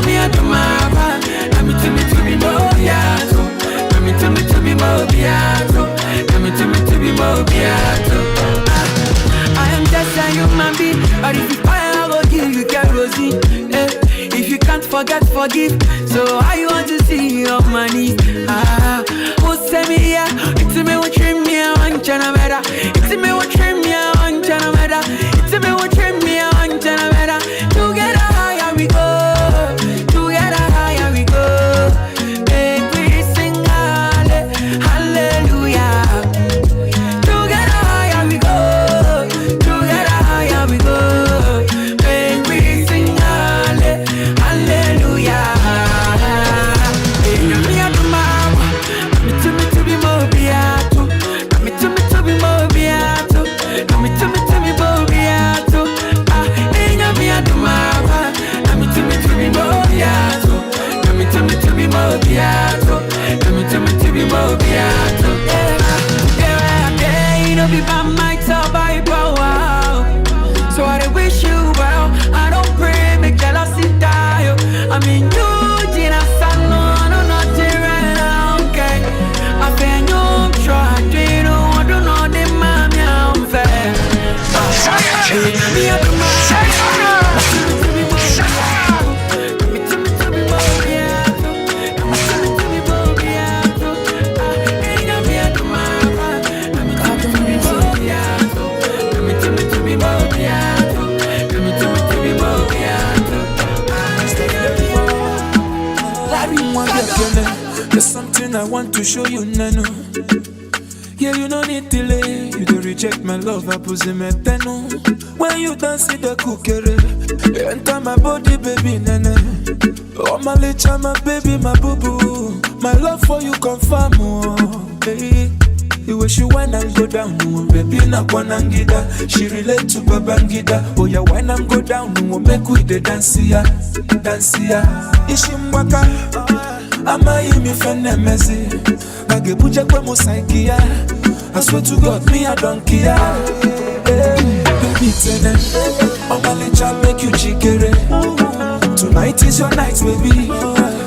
Me I do my me to be more beato. Me to be more beato. Me to be more beato. I am just a human being, but if you fire, I will give you kerosene. If you can't forget, forgive. So I want to see you on my knees. Who send me here? It's me who trim me a one chana better. It's me who trim me a one chana better. It's me who trim me a one chana better. Together higher we go. Together higher we go. Make we sing hallelujah. Together higher we go. Together higher we go. Make we sing hallelujah. Me a do my me to be more beato. Me to be more beato. Me to be more beato. Me a do my me to be more beato. Me to be more beato. Me to be more beato. Yeah, you know be by my top by power. So I wish you well. I don't pray, make jealousy die. I mean you, Gina, son, no, not okay. I feel you try, you know, I don't know the man, I'm fair. Me a do my There's something I want to show you, Nano. Yeah, you don't need delay. You don't reject my love, I put him at Teno. When you dance in the cookery, you enter my body, baby, Nana. Oh, my licha, my baby, my boo-boo. My love for you confirm, oh, hey. The way she whine and go down, no baby na kwanangida. She relate to Babangida. Oh yeah, whine and go down, no make we the dance ya. Ishimwaka, ama imi fene mezi. Bage buja kwe musaikia. I swear to God, me I don't care. Baby tene, I'ma let you make you jigere. Tonight is your night, baby.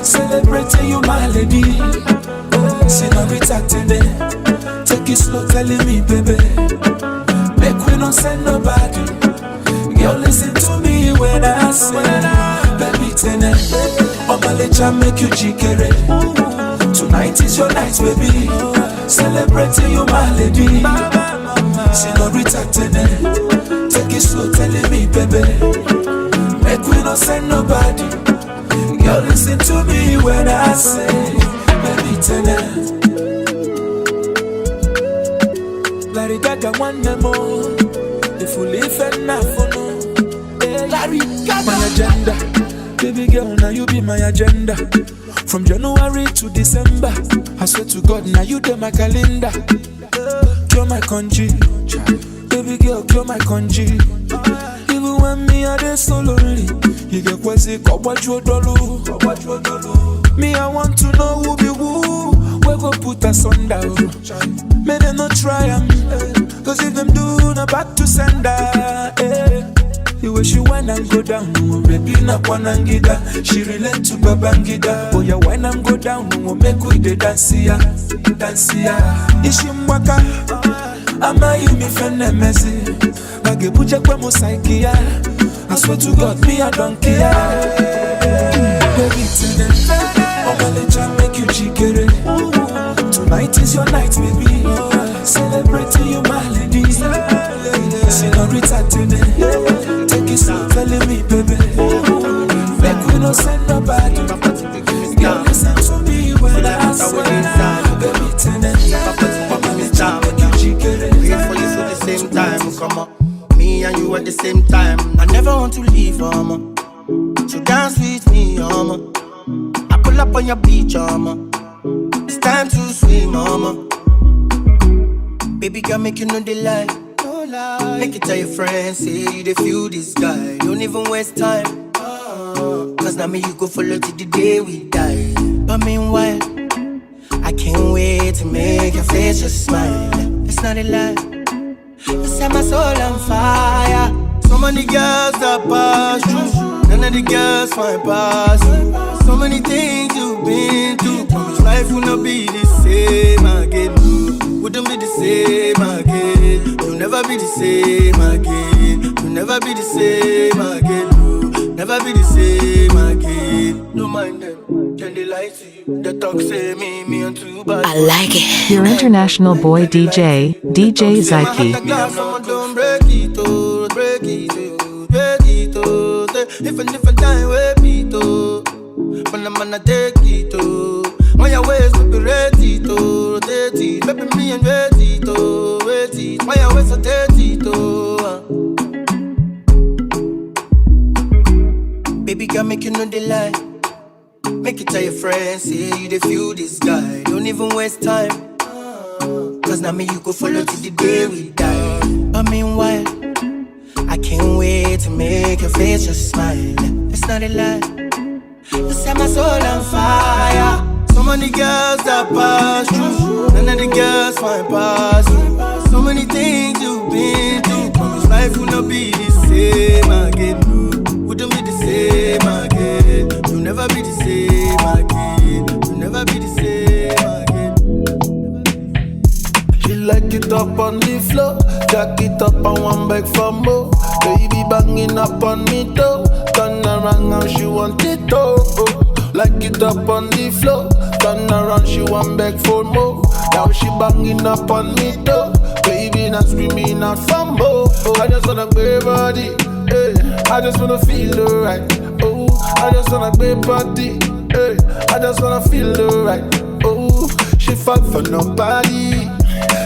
Celebrating you, my lady. Senorita tene. Take it slow, telling me, baby. Make we not send nobody. Girl, listen to me when I say, baby, tonight, I'ma let you make you jikere. Tonight is your night, baby. Celebrating you, my lady. Senorita, tonight, take it slow, telling me, baby. Make we not send nobody. Girl, listen to me when I say, baby, tonight. Lady Gaga one more. The full effect now for no. Larry Gaga. My agenda, baby girl, now you be my agenda. From January to December, I swear to God, now you do my calendar. Cure my country, baby girl, cure my country. Even when me are there so lonely, you get quasi what you do. Me, I want to know who be who. We go put us on down. May they not try cause if them do, not back to sender. The way she wine and go down, no baby na kwanangida. She relate to Babangida. Boy, ya wine and go down, no make we the dance ya. Ishimwaka, ama yumi fene mezi. Bage buja kwa musaikia. I swear to God, me I don't care. Baby tonight, I'ma let you make you jigere. Tonight is your night, baby. Celebrating you, my lady. Senorita today. Take it slow, telling me, baby. Make we no send nobody. Girl, listen to me when I say, baby, tonight. I'ma let you make you jigere. Wait for you for the same time, come on. Me and you at the same time. I never want to leave, mama. So dance with me, mama. I pull up on your beach, mama. It's time to swim, mama. Baby girl, make you know the lie. Make it tell your friends, say you dey feel this guy. Don't even waste time. Cause now me you go follow till the day we die. But meanwhile, I can't wait to make your face just smile. It's not a lie. You set my soul on fire. So many girls that pass through, none of the girls find pass you. So many things you've been through. Promise life will not be the same again. Wouldn't be the same again. You'll never be the same again. You'll never be the same again. Never be the same again. No mind them, can they lie to you? The talk say me and too bad. I like it. Your international boy DJ, Djzaiky. Don't break it, oh, break it, oh, break it, oh. Different time, wait it, oh. When I'm gonna take it, oh. On your waist, be ready to rotate it. Baby, me and ready to wait it. On your waist, rotate it, oh. Baby, girl, make you know the lie. Make it tell your friends, say you dey feel this guy. Don't even waste time. Cause now me you go follow till the day we die. But meanwhile, I can't wait to make your face just smile. It's not a lie. You set my soul on fire. So many girls that pass through, none of the girls find pass you. So many things you've been through. Promise life will not be the same again. Wouldn't be the same again. You'll never be the same again. You'll never be the same again. She like it up on the floor, jack it up and one back for more. Baby banging up on me though. Turn around and she want it oh. Like it up on the floor. Turn around, she want back for more. Now she banging up on me though. Baby not screaming out for more. I just wanna play body, hey. I just wanna feel alright. Oh, I just wanna play body, hey. I just wanna feel alright. Oh, she fall for nobody.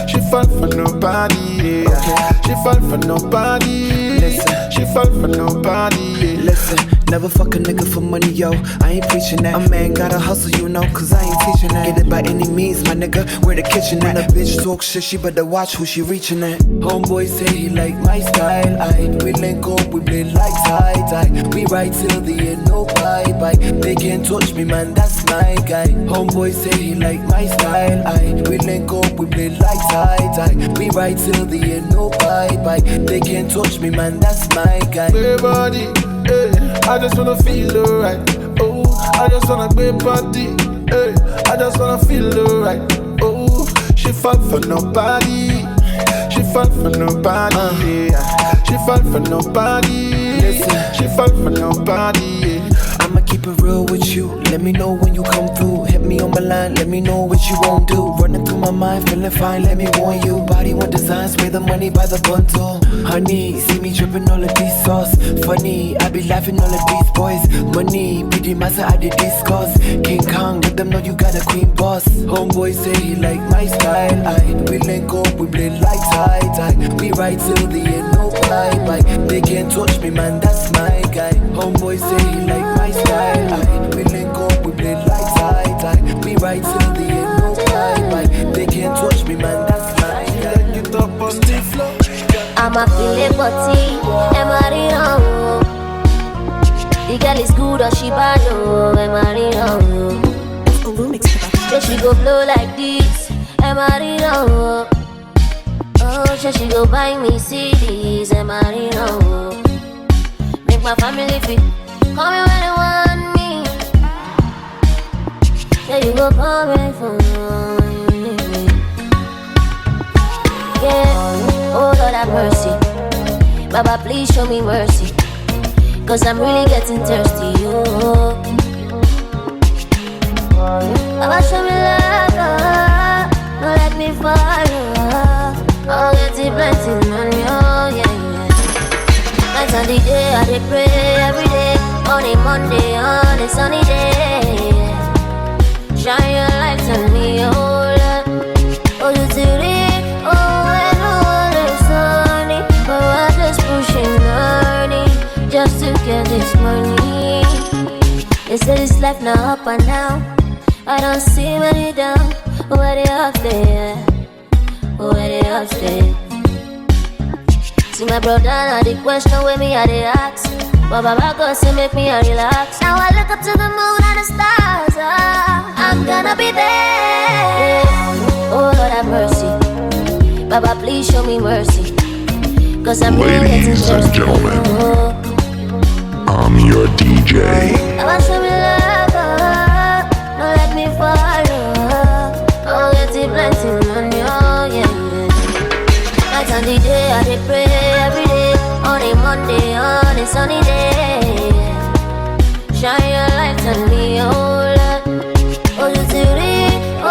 She fall for nobody, yeah. Okay. She fall for nobody. Listen. She fall for nobody, yeah. Listen, never fuck a nigga for money, yo. I ain't preaching that. A man gotta hustle, you know, cause I ain't teaching that. Get it by any means, my nigga, where the kitchen at. When a bitch talk shit, she better watch who she reaching at. Homeboy say he like my style, we link up, we play like tie. We ride till the end, no bye. They can't touch me, man, that's my guy. Homeboy say he like my style, we link up, we play like tie. We ride till the end, no bye. They can't touch me, man, that's my guy. Hey, body, hey. I just wanna feel alright. Oh, I just wanna be body. Hey, I just wanna feel alright. Oh, she fall for nobody. She fall for nobody. She fall for nobody. Listen, she fall for nobody. I'ma keep it real with you. Let me know when you come through. Hit me on my line. Let me know what you won't do. Running through my mind, feeling fine, let me warn you. Body with design, spray the money by the bundle. Honey, see me dripping all of these sauce. Funny, I be laughing all of these boys. Money, be the master, I did discuss. King Kong, let them know you got a queen boss. Homeboy say he like my style. We link up, we blend like tie. We ride till the end, no bye. They can't touch me, man, that's my guy. Homeboy say he like my style. We link up, we blend like tie. We ride till the end, no bye. They can't touch me, man, that's my guy. You talk on the floor. I'm a feeling body, am I wrong? The girl is good or she bad, oh, am I wrong? So she go blow like this, am I wrong? Oh, so she go buy me CDs, am I wrong? Make my family feel, call me when they want me. Yeah, you go call me for me. Yeah. Oh Lord have mercy, Baba please show me mercy, cause I'm really getting thirsty, oh. Baba show me love, oh. Don't let me fall, oh. I'll get it plenty money, oh yeah. Night and the day I dey pray every day, on a Monday, on a sunny day. Shine your light on me, oh Lord. Oh you see it, oh pushing money just to get this money. They say this life now up and down. I don't see money down. Where they up there? Where they up there? See my brother now the question where me are they ask. But Baba God say make me a relax. Now I look up to the moon and the stars. I'm gonna be there. Oh Lord have mercy, Baba please show me mercy, cause I'm Ladies and gentlemen, I'm your DJ. Baba show me love, oh. Don't let me fall, oh. I'll get it plenty money, oh yeah. Night and the day I dey pray every day, on a Monday, on a sunny day. Shine your light on me, oh Lord. Oh you see it, oh I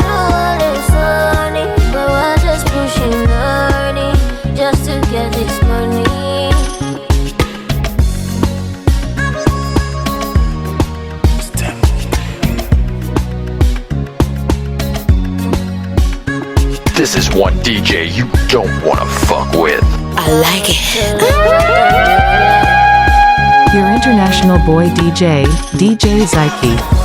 know it's sunny, but we're just pushing money just to get this money. This is one DJ you don't wanna fuck with. I like it. Your international boy DJ, Djzaiky.